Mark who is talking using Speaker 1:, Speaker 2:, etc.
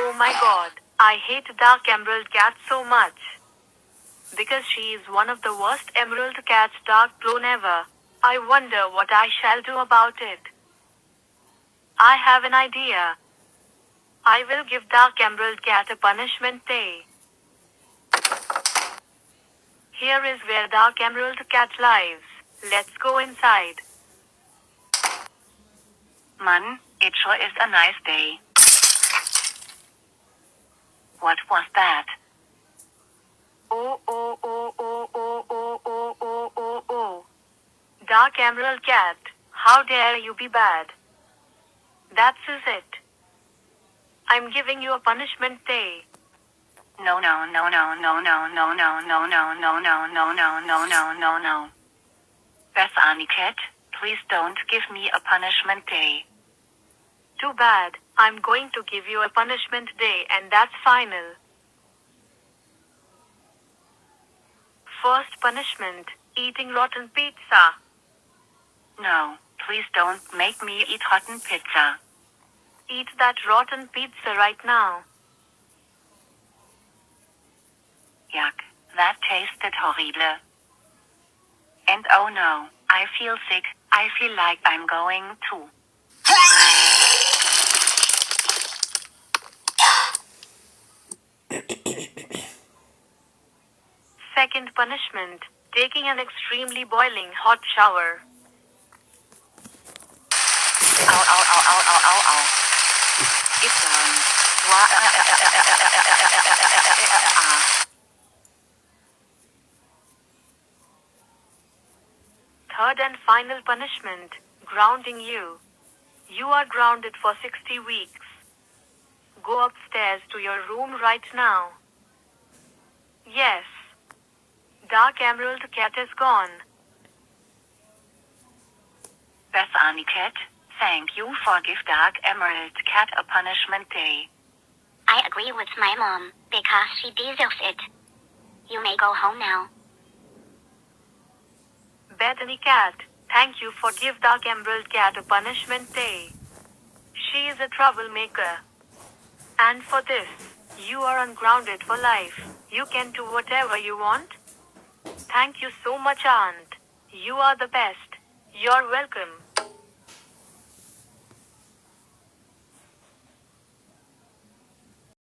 Speaker 1: Oh my god, I hate dark emerald cat so much. Because she is one of the worst emerald cats dark clone ever. I wonder what I shall do about it. I have an idea. I will give dark emerald cat a punishment day. Here is where dark emerald cat lives. Let's go inside.
Speaker 2: Mann, it sure is a nice day. What was that?
Speaker 1: Oh, oh, oh, oh, oh, oh, oh, oh, oh, oh. Dark emerald cat, how dare you be bad? That's it. I'm giving you a punishment day.
Speaker 2: No. Bethanie cat, please don't give me a punishment day.
Speaker 1: Too bad, I'm going to give you a punishment day and that's final. First punishment, eating rotten pizza.
Speaker 2: No, please don't make me eat rotten pizza.
Speaker 1: Eat that rotten pizza right now.
Speaker 2: Yuck, that tasted horrible. And oh no, I feel sick, I feel like I'm going to.
Speaker 1: Second punishment, taking an extremely boiling hot shower.
Speaker 2: Ow. It burns.
Speaker 1: Third and final punishment, grounding you. You are grounded for 60 weeks. Go upstairs to your room right now. Yes. Dark emerald cat is gone.
Speaker 2: Bethanie cat, thank you for give dark emerald cat a punishment day.
Speaker 3: I agree with my mom, because she deserves it. You may go home now.
Speaker 1: Bethany cat, thank you for give dark emerald cat a punishment day. She is a troublemaker. And for this, you are ungrounded for life. You can do whatever you want. Thank you so much, aunt. You are the best. You're welcome.